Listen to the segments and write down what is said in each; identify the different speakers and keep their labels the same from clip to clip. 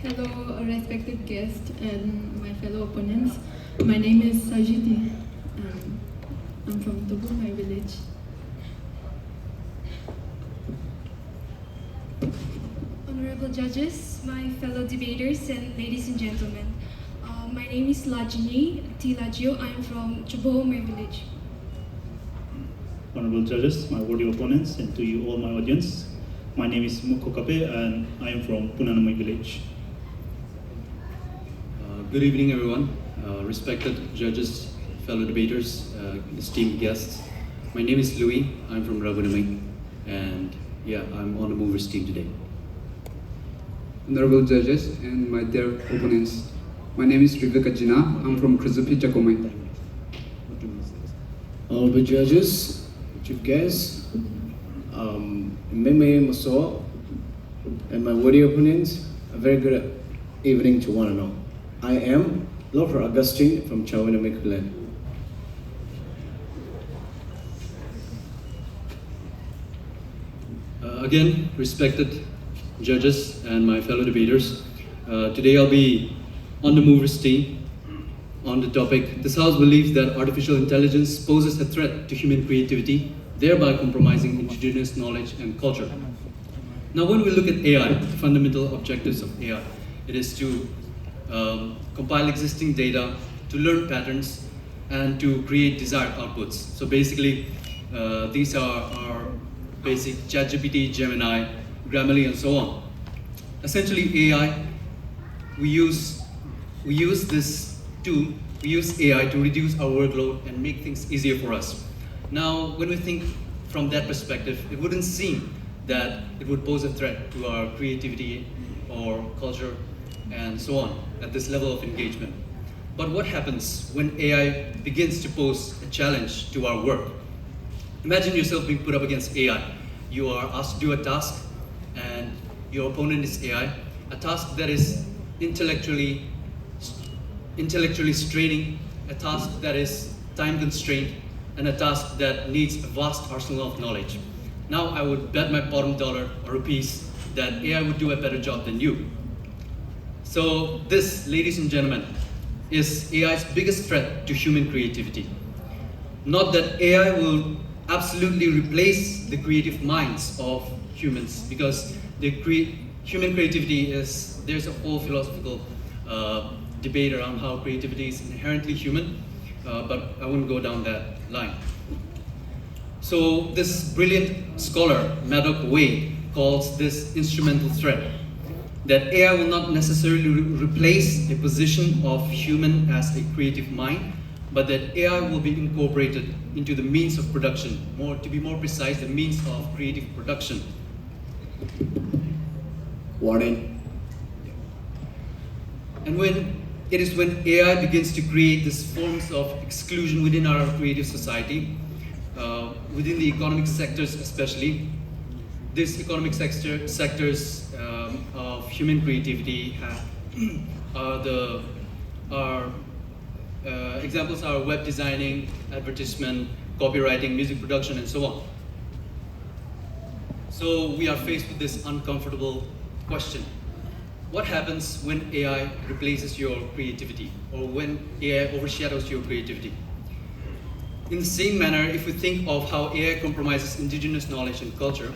Speaker 1: Hello, respected guests and my fellow opponents. My name is Sajiti. I'm from Tobu, my village.
Speaker 2: Honorable judges, my fellow debaters, and ladies and gentlemen. My name is Lajini T. Lajio. I am from Chubo, my village.
Speaker 3: Honorable judges, my worthy opponents, and to you all my audience. My name is Mukho Kape and I am from Punanamai village.
Speaker 4: Good evening, everyone. Respected judges, fellow debaters, esteemed guests. My name is Louis. I'm from Rebuttal, and yeah, I'm on the movers team today.
Speaker 5: Honorable judges and my dear opponents. My name is Rebecca Jina. I'm from Krizupi, Chakomai.
Speaker 6: Honorable judges, chief guests, Meme Maso, and my worthy opponents, a very good evening to one and all. I am Dr. Augustine from Chawinamik.
Speaker 4: Again, respected judges and my fellow debaters, today I'll be on the movers team on the topic, this House believes that artificial intelligence poses a threat to human creativity, thereby compromising indigenous knowledge and culture. Now, when we look at AI, the fundamental objectives of AI, it is to compile existing data, to learn patterns, and to create desired outputs. So basically, these are our basic ChatGPT, Gemini, Grammarly, and so on. Essentially, AI, we use this tool, we use AI to reduce our workload and make things easier for us. Now, when we think from that perspective, it wouldn't seem that it would pose a threat to our creativity or culture and so on at this level of engagement. But what happens when AI begins to pose a challenge to our work? Imagine yourself being put up against AI. You are asked to do a task and your opponent is AI, a task that is intellectually straining, a task that is time constrained, and a task that needs a vast arsenal of knowledge. Now I would bet my bottom dollar or rupees that AI would do a better job than you. So this, ladies and gentlemen, is AI's biggest threat to human creativity. Not that AI will absolutely replace the creative minds of humans, because human creativity is, there's a whole philosophical debate around how creativity is inherently human, but I wouldn't go down that line. So this brilliant scholar, Maddox Wade, calls this instrumental threat, that AI will not necessarily replace the position of human as a creative mind, but that AI will be incorporated into the means of production, to be more precise, the means of creative production.
Speaker 6: Warning.
Speaker 4: And it is when AI begins to create these forms of exclusion within our creative society, within the economic sectors especially. These economic sectors of human creativity examples are web designing, advertisement, copywriting, music production, and so on. So we are faced with this uncomfortable question. What happens when AI replaces your creativity, or when AI overshadows your creativity? In the same manner, if we think of how AI compromises indigenous knowledge and culture,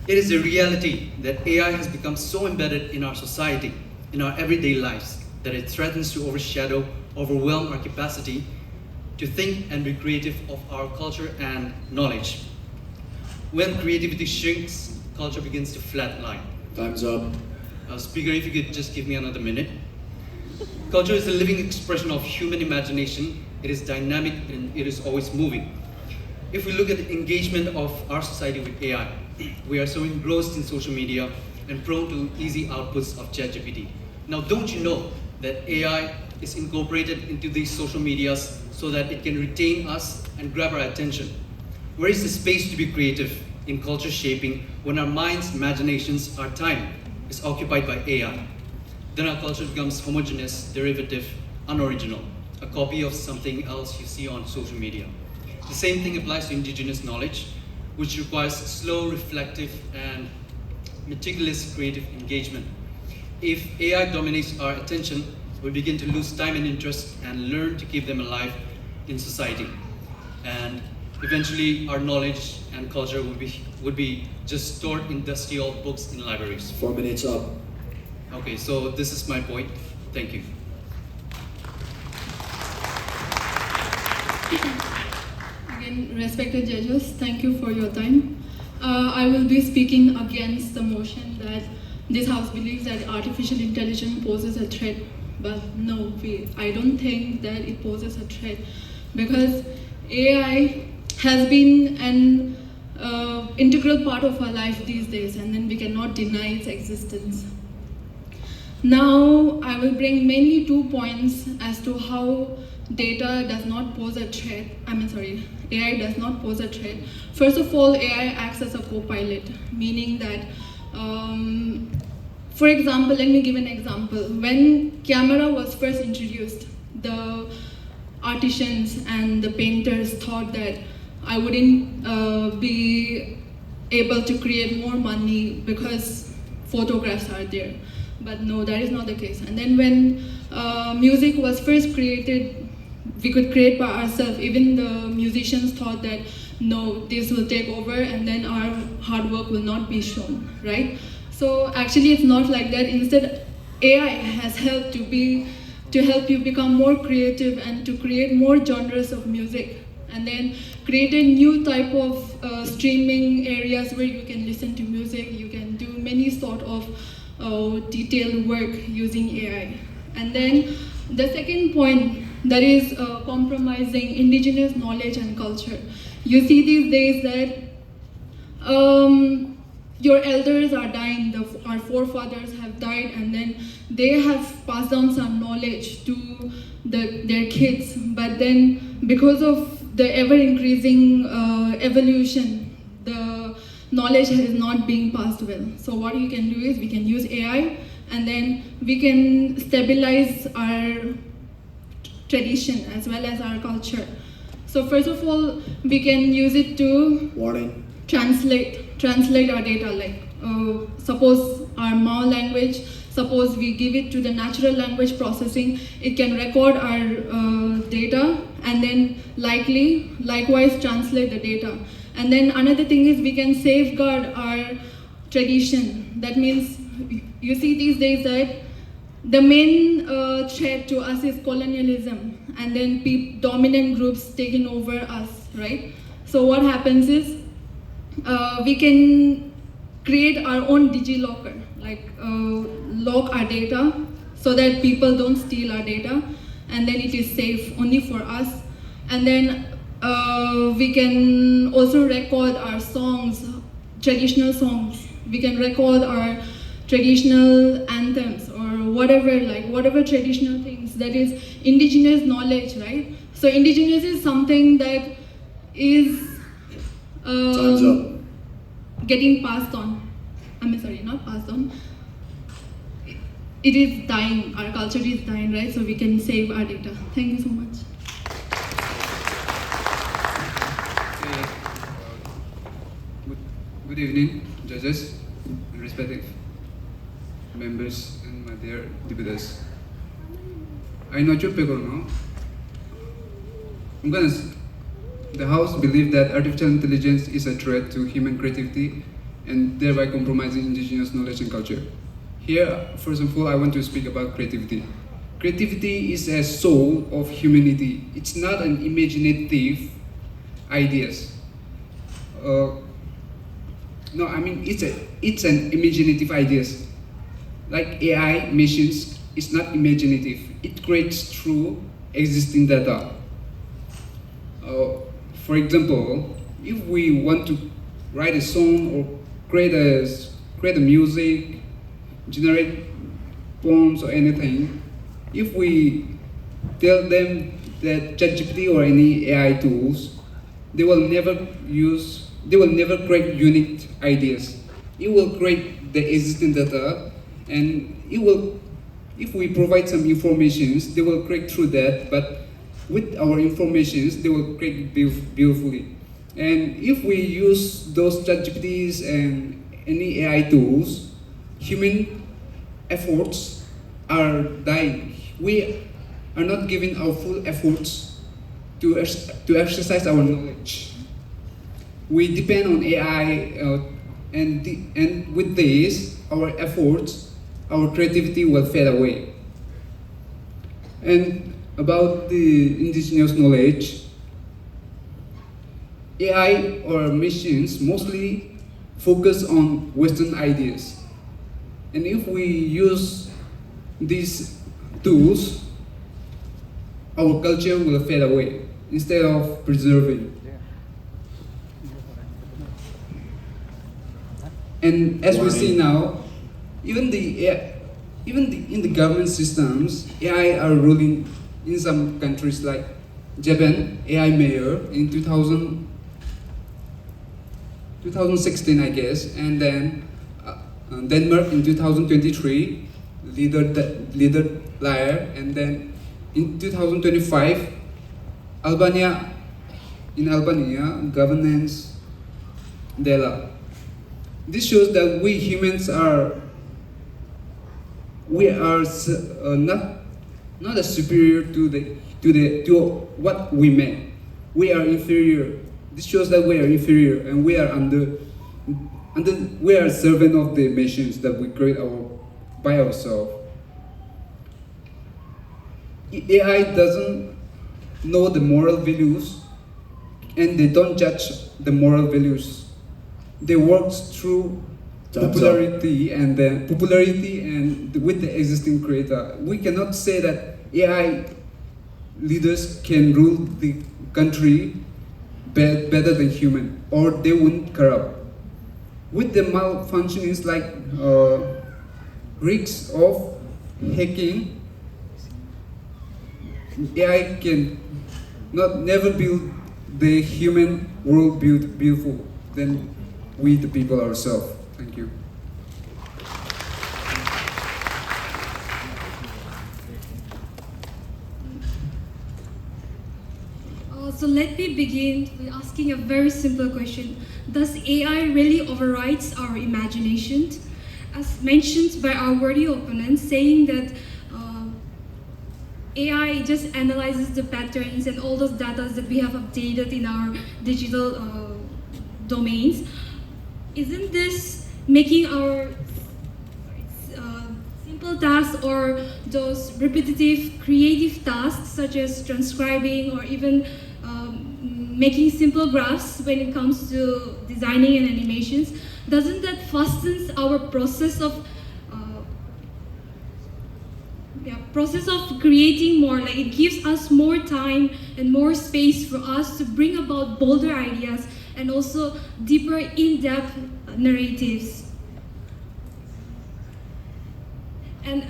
Speaker 4: it is a reality that AI has become so embedded in our society, in our everyday lives, that it threatens to overwhelm our capacity to think and be creative of our culture and knowledge. When creativity shrinks, culture begins to flatline.
Speaker 6: Time's up.
Speaker 4: Speaker, if you could just give me another minute. Culture is a living expression of human imagination. It is dynamic and it is always moving. If we look at the engagement of our society with AI, we are so engrossed in social media and prone to easy outputs of ChatGPT. Now, don't you know that AI is incorporated into these social medias so that it can retain us and grab our attention? Where is the space to be creative in culture shaping when our minds, imaginations, our time is occupied by AI? Then our culture becomes homogeneous, derivative, unoriginal, a copy of something else you see on social media. The same thing applies to indigenous knowledge, which requires slow, reflective, and meticulous creative engagement. if AI dominates our attention, we begin to lose time and interest and learn to keep them alive in society. And eventually our knowledge and culture would be just stored in dusty old books in libraries.
Speaker 6: 4 minutes up.
Speaker 4: Okay, so this is my point. Thank you.
Speaker 1: Again, respected judges, thank you for your time. I will be speaking against the motion that this House believes that artificial intelligence poses a threat. But no, I don't think that it poses a threat, because AI has been an integral part of our life these days, and then we cannot deny its existence. Now, I will bring mainly 2 points as to how data does not pose a threat. AI does not pose a threat. First of all, AI acts as a co-pilot, meaning that, for example, let me give an example. When camera was first introduced, the artisans and the painters thought that I wouldn't be able to create more money because photographs are there. But no, that is not the case. And then when music was first created, we could create by ourselves. Even the musicians thought that no, this will take over and then our hard work will not be shown, right? So actually it's not like that. Instead, AI has helped to help you become more creative and to create more genres of music, and then created new type of streaming areas where you can listen to music, you can do many sort of detailed work using AI. And then the second point, that is compromising indigenous knowledge and culture. You see these days that your elders are dying, our forefathers have died, and then they have passed down some knowledge to their kids. But then because of the ever-increasing evolution, the knowledge is not being passed well. So what you can do is we can use AI, and then we can stabilize our tradition as well as our culture. So first of all, we can use it to
Speaker 6: Warning.
Speaker 1: translate our data. Like suppose our Mao language, suppose we give it to the natural language processing, it can record our data and then likewise translate the data. And then another thing is we can safeguard our tradition. That means you see these days that the main threat to us is colonialism, and then dominant groups taking over us, right? So what happens is we can create our own DigiLocker, like lock our data so that people don't steal our data, and then it is safe only for us. And then we can also record our songs, traditional songs. We can record our traditional anthems or whatever traditional things, that is indigenous knowledge, right? So indigenous is something that is
Speaker 6: Time's up.
Speaker 1: getting passed on. Not passed on. It is dying. Our culture is dying, right? So we can save our data. Thank you so much.
Speaker 5: Good evening, judges and respected members and my dear debaters. I know you people know. The House believes that artificial intelligence is a threat to human creativity and thereby compromising indigenous knowledge and culture. Here, first of all, I want to speak about creativity. Creativity is a soul of humanity. It's not an imaginative ideas. It's an imaginative ideas. Like AI machines, it's not imaginative. It creates through existing data. For example, if we want to write a song or create a music, generate poems or anything, if we tell them that ChatGPT or any AI tools, they will never create unique ideas. It will create the existing data, and if we provide some informations, they will create through that, but with our informations, they will create beautifully. And if we use those ChatGPTs and any AI tools, human efforts are dying. We are not giving our full efforts to exercise our knowledge. We depend on AI, and with this, our efforts, our creativity will fade away. And about the indigenous knowledge, AI or machines mostly focus on Western ideas. And if we use these tools, our culture will fade away instead of preserving. And as we see now, even in the government systems, AI are ruling in some countries like Japan, AI mayor in 2016, I guess, and then Denmark in 2023, leader liar, and then in 2025, Albania, governance Dela. This shows that we humans are not as superior to what we make. We are inferior. This shows that we are inferior, and we are we are servant of the machines that we create by ourselves. AI doesn't know the moral values, and they don't judge the moral values. They work through popularity and with the existing creator. We cannot say that AI leaders can rule the country better than human, or they wouldn't corrupt. With the malfunctionings like risks of hacking, AI can never build the human world beautiful than we the people ourselves. Thank you.
Speaker 2: So let me begin with asking a very simple question. Does AI really overrides our imagination? As mentioned by our worthy opponent, saying that AI just analyzes the patterns and all those data that we have updated in our digital domains. Isn't this making our simple tasks or those repetitive creative tasks such as transcribing or even making simple graphs when it comes to designing and animations, doesn't that fastens our process of creating more? Like, it gives us more time and more space for us to bring about bolder ideas and also deeper, in-depth narratives. And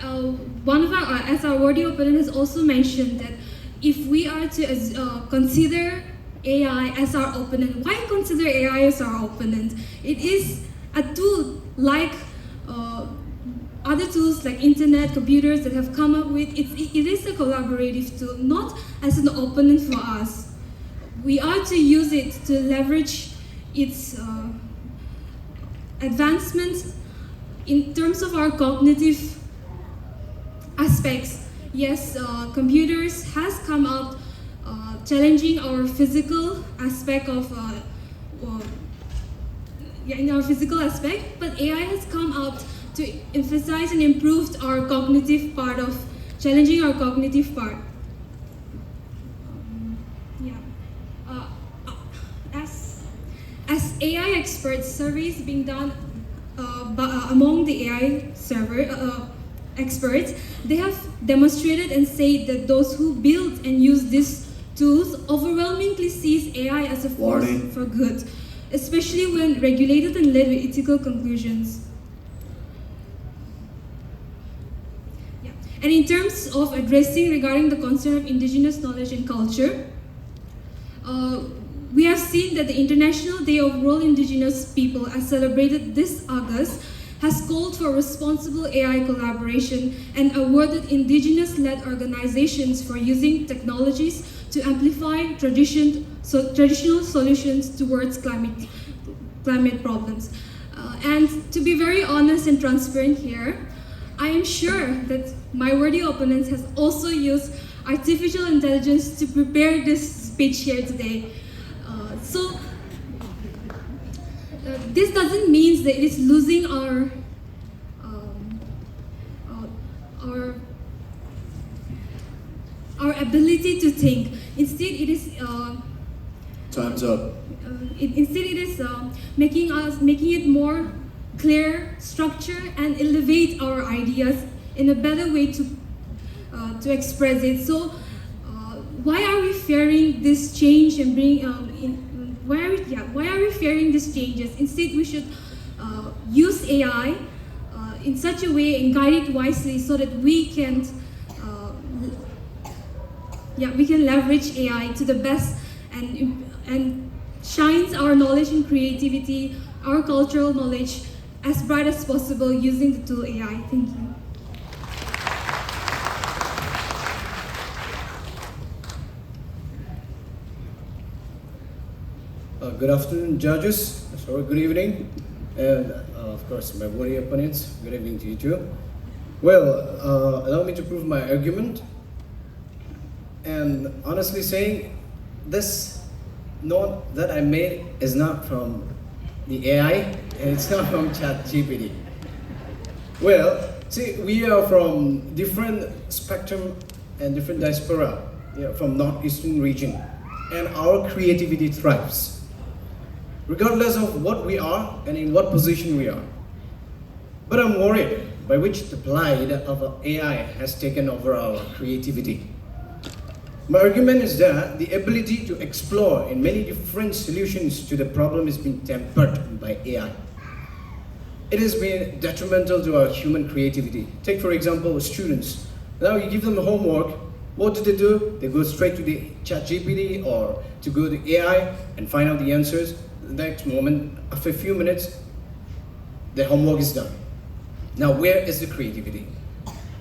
Speaker 2: one of our, as our worthy opponent has also mentioned, that if we are to consider AI as our opponent, why consider AI as our opponent? It is a tool like other tools like internet, computers that have come up with. It is a collaborative tool, not as an opponent for us. We are to use it to leverage its advancements in terms of our cognitive aspects. Yes, computers has come out challenging our physical aspect of in our physical aspect, but AI has come out to emphasize and improve our cognitive part of challenging our cognitive part. As AI experts, surveys being done among the AI experts, they have demonstrated and said that those who build and use these tools overwhelmingly sees AI as a force for good, especially when regulated and led with ethical conclusions. And in terms of addressing regarding the concern of indigenous knowledge and culture, we have seen that the International Day of World Indigenous People, as celebrated this August, has called for responsible AI collaboration and awarded indigenous-led organizations for using technologies to amplify traditional solutions towards climate problems. And to be very honest and transparent here, I am sure that my worthy opponents has also used artificial intelligence to prepare this speech here today. This doesn't mean that it is losing our ability to think. Instead, it is
Speaker 6: Time's up.
Speaker 2: Instead, it is making it more clear, structure, and elevate our ideas in a better way to express it. So, why are we fearing this change and why are we fearing these changes? Instead, we should use AI in such a way and guide it wisely so that we can leverage AI to the best and shines our knowledge and creativity, our cultural knowledge as bright as possible using the tool AI. Thank you.
Speaker 6: Good afternoon, judges. Sorry, good evening. And of course, my worthy opponents, good evening to you too. Well, allow me to prove my argument. And honestly saying, this note that I made is not from the AI, and it's not from ChatGPT. Well, see, we are from different spectrum and different diaspora, from northeastern region, and our creativity thrives, regardless of what we are and in what position we are. But I'm worried by which the blight of AI has taken over our creativity. My argument is that the ability to explore in many different solutions to the problem has been tempered by AI. It has been detrimental to our human creativity. Take, for example, students. Now you give them homework, what do? They go straight to the ChatGPT or to go to AI and find out the answers. The next moment, after a few minutes, the homework is done. Now, where is the creativity?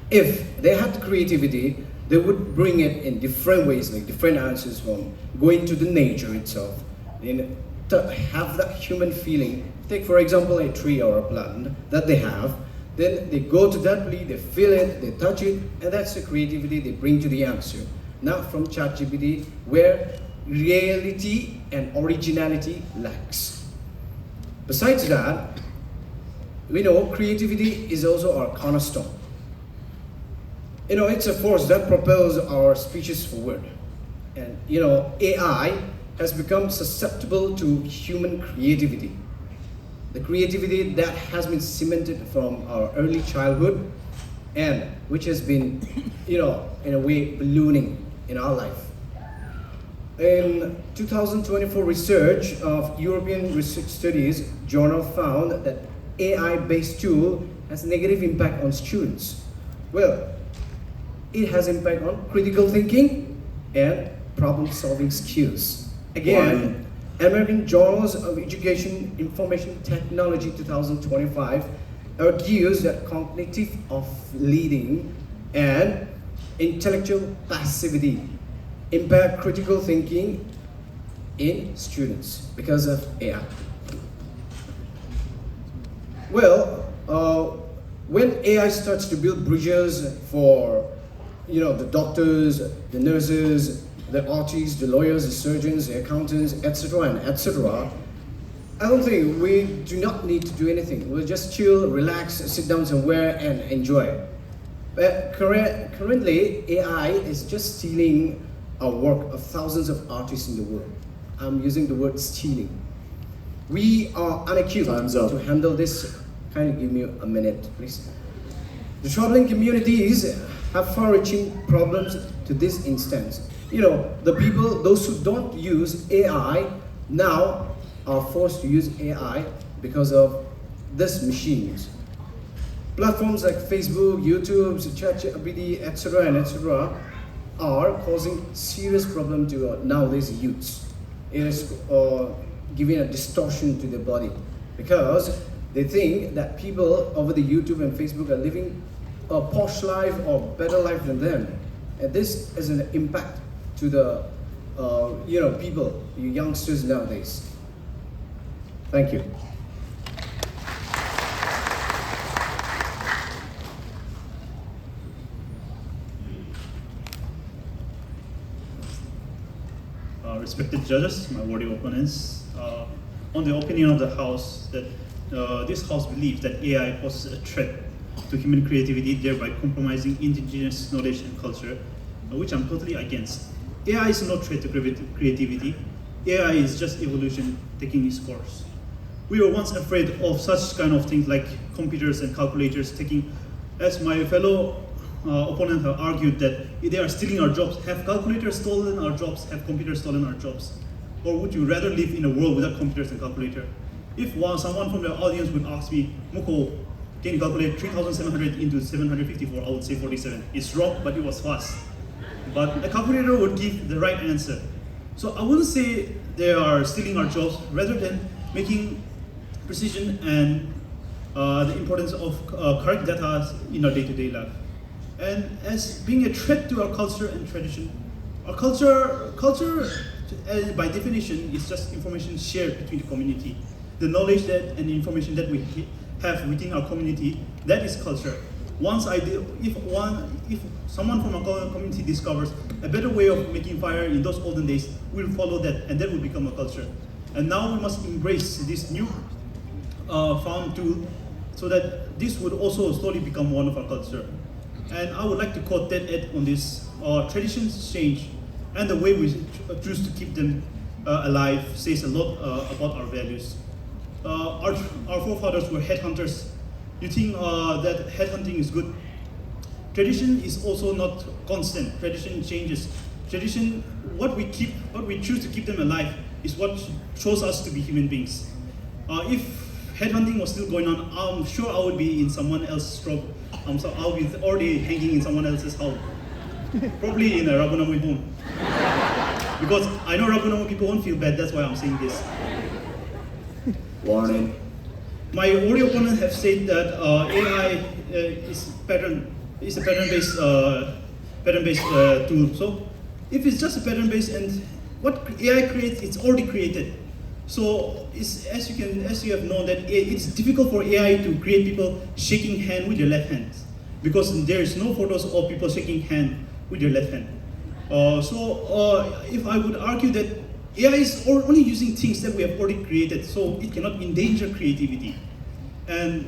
Speaker 6: If they had the creativity, they would bring it in different ways, like different answers from going to the nature itself, and to have that human feeling. Take, for example, a tree or a plant that they have, then they go to that place, they feel it, they touch it, and that's the creativity they bring to the answer. Not from ChatGPT, where reality and originality lacks. Besides that, we know creativity is also our cornerstone. It's a force that propels our speeches forward. And, AI has become susceptible to human creativity. The creativity that has been cemented from our early childhood and which has been, in a way, ballooning in our life. In 2024 research of European Research Studies journal found that AI-based tool has a negative impact on students. Well, it has impact on critical thinking and problem-solving skills. Again, American Journals of Education Information Technology 2025 argues that cognitive offloading and intellectual passivity impact critical thinking in students because of AI. Well, when AI starts to build bridges for the doctors, the nurses, the artists, the lawyers, the surgeons, the accountants, etc. and etc., I don't think we do not need to do anything. We'll just chill, relax, sit down somewhere and enjoy. But currently, AI is just stealing our work of thousands of artists in the world. I'm using the word stealing. We are unequipped to handle this. Kindly give me a minute, please. The troubling communities have far-reaching problems to this instance. The people, those who don't use AI, now are forced to use AI because of these machines. Platforms like Facebook, YouTube, ChatGPT, etc. and etc. are causing serious problem to nowadays youths. It is giving a distortion to the body because they think that people over the YouTube and Facebook are living a posh life or better life than them, and this is an impact to the people, you youngsters nowadays. Thank you.
Speaker 3: respected judges, my worthy opponents, on the opinion of the House that this House believes that AI poses a threat to human creativity, thereby compromising indigenous knowledge and culture, which I'm totally against. AI is no threat to creativity. AI is just evolution taking its course. We were once afraid of such kind of things like computers and calculators taking, as my fellow opponents have argued, that they are stealing our jobs. Have calculators stolen our jobs? Have computers stolen our jobs? Or would you rather live in a world without computers and calculator? If someone from the audience would ask me, Muko, can you calculate 3,700 into 754? I would say 47. It's wrong, but it was fast. But a calculator would give the right answer. So I wouldn't say they are stealing our jobs, rather than making precision and the importance of correct data in our day-to-day life. And as being a threat to our culture and tradition, our culture by definition is just information shared between the community. The knowledge that and information that we have within our community, that is culture. If someone from our community discovers a better way of making fire in those olden days, we'll follow that, and that will become a culture. And now we must embrace this new found tool, so that this would also slowly become one of our culture. And I would like to quote Ted Ed on this: traditions change, and the way we choose to keep them alive says a lot about our values. Our forefathers were headhunters. You think that headhunting is good? Tradition is also not constant. Tradition changes. Tradition, what we choose to keep them alive, is what shows us to be human beings. If headhunting was still going on, I'm sure I would be in someone else's trouble. I'll be already hanging in someone else's house. Probably in a Rabunamui home. Because I know Rabunamui people won't feel bad, that's why I'm saying this.
Speaker 6: Warning.
Speaker 3: My worthy opponent have said that AI is a pattern-based tool. So if it's just a pattern-based, and what AI creates, it's already created. So as you have known that it's difficult for AI to create people shaking hand with their left hand, because there is no photos of people shaking hand with their left hand. If I would argue that AI is only using things that we have already created, so it cannot endanger creativity. And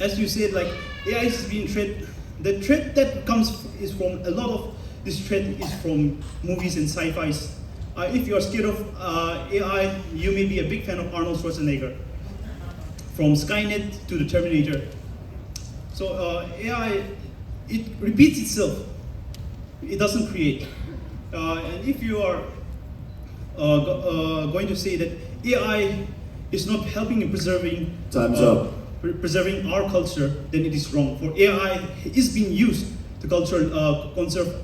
Speaker 3: as you said, like AI is being threat. The threat that comes is from a lot of this threat is from movies and sci-fis. If you are scared of AI, you may be a big fan of Arnold Schwarzenegger, from Skynet to the Terminator. So AI, it repeats itself. It doesn't create. And if you are going to say that AI is not helping in preserving
Speaker 6: Time's up.
Speaker 3: Preserving our culture, then it is wrong. For AI is being used to conserve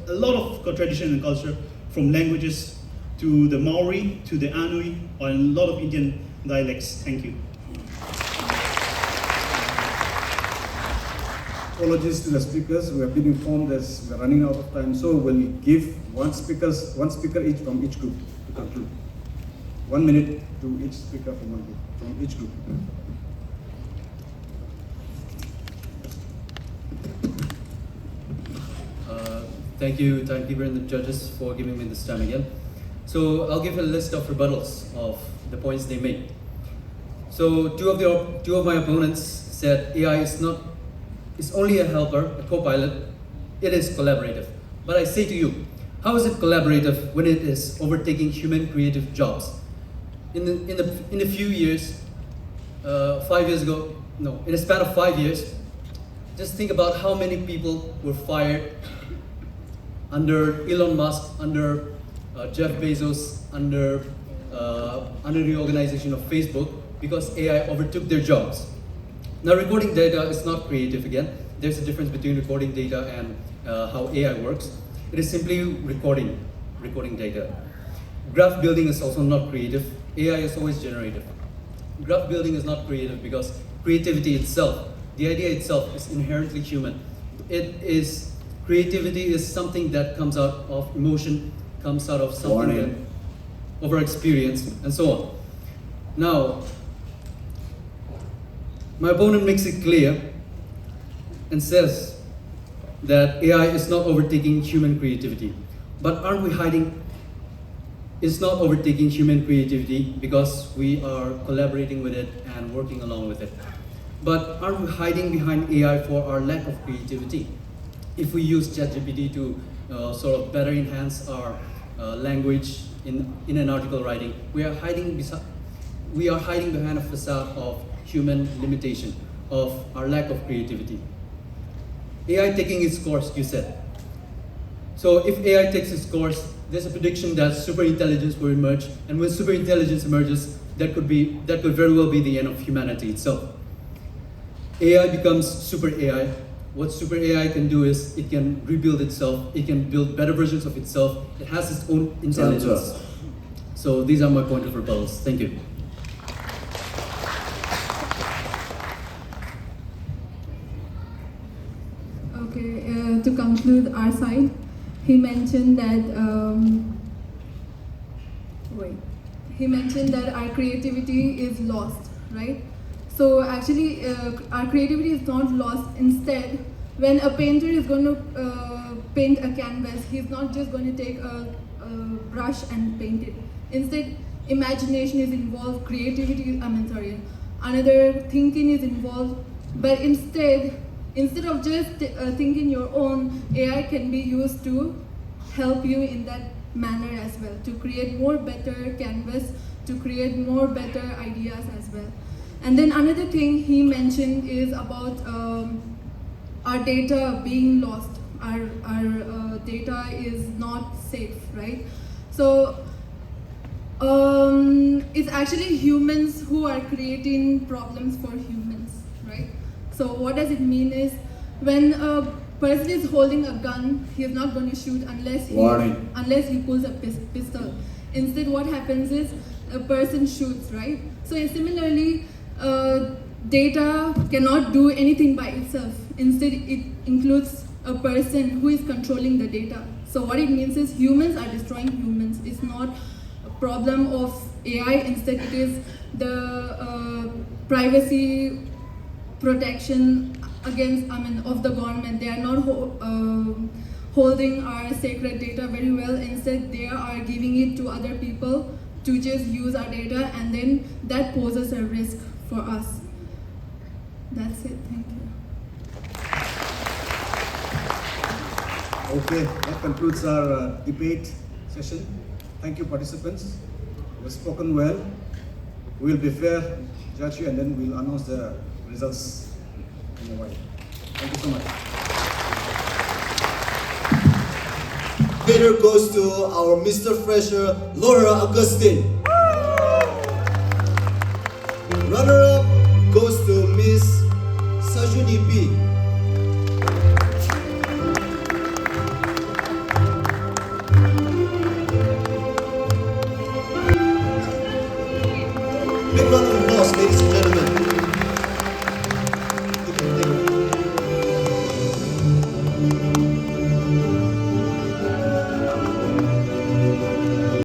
Speaker 3: a lot of tradition and culture, from languages to the Maori to the Anui, and a lot of Indian dialects. Thank you.
Speaker 7: Apologies to the speakers. We have been informed that we are running out of time, so we'll give one speaker each from each group to conclude. 1 minute to each speaker from each group.
Speaker 4: Thank you, timekeeper and the judges, for giving me this time again. So I'll give a list of rebuttals of the points they made. So two of my opponents said AI is only a helper, a co-pilot. It is collaborative. But I say to you, how is it collaborative when it is overtaking human creative jobs? In a few years, 5 years ago, no, in a span of 5 years, just think about how many people were fired under Elon Musk, under Jeff Bezos, under the organization of Facebook, because AI overtook their jobs. Now, recording data is not creative again. There's a difference between recording data and how AI works. It is simply recording data. Graph building is also not creative. AI is always generative. Graph building is not creative because creativity itself, the idea itself, is inherently human. Creativity is something that comes out of emotion, comes out of something of our experience, and so on. Now, my opponent makes it clear and says that AI is not overtaking human creativity. But aren't we hiding it's not overtaking human creativity because we are collaborating with it and working along with it. But are we hiding behind AI for our lack of creativity? If we use ChatGPT to sort of better enhance our language in an article writing, we are hiding behind a facade of human limitation, of our lack of creativity. AI taking its course, you said. So if AI takes its course, there's a prediction that superintelligence will emerge, and when superintelligence emerges, that could very well be the end of humanity itself. AI becomes super AI. What super AI can do is it can rebuild itself, it can build better versions of itself, it has its own intelligence. So these are my point of rebuttals. Thank you.
Speaker 1: Okay, to conclude our side, he mentioned that our creativity is lost, right? So actually, our creativity is not lost. Instead, when a painter is going to paint a canvas, he's not just going to take a brush and paint it. Instead, imagination is involved, another thinking is involved. But instead of just thinking your own, AI can be used to help you in that manner as well, to create more better canvas, to create more better ideas as well. And then another thing he mentioned is about our data being lost. Our data is not safe, right? So it's actually humans who are creating problems for humans, right? So what does it mean is, when a person is holding a gun, he is not going to shoot unless he pulls a pistol. Instead, what happens is a person shoots, right? So similarly, data cannot do anything by itself. Instead, it includes a person who is controlling the data. So what it means is humans are destroying humans. It's not a problem of AI. Instead, it is the privacy protection of the government. They are not holding our sacred data very well. Instead, they are giving it to other people to just use our data, and then that poses a risk for us. That's it. Thank you.
Speaker 7: Okay, that concludes our debate session. Thank you, participants. You have spoken well. We will be fair, judge you, and then we'll announce the results in a while. Thank you so much.
Speaker 8: Later goes to our Mr. Fresher, Laura Augustine.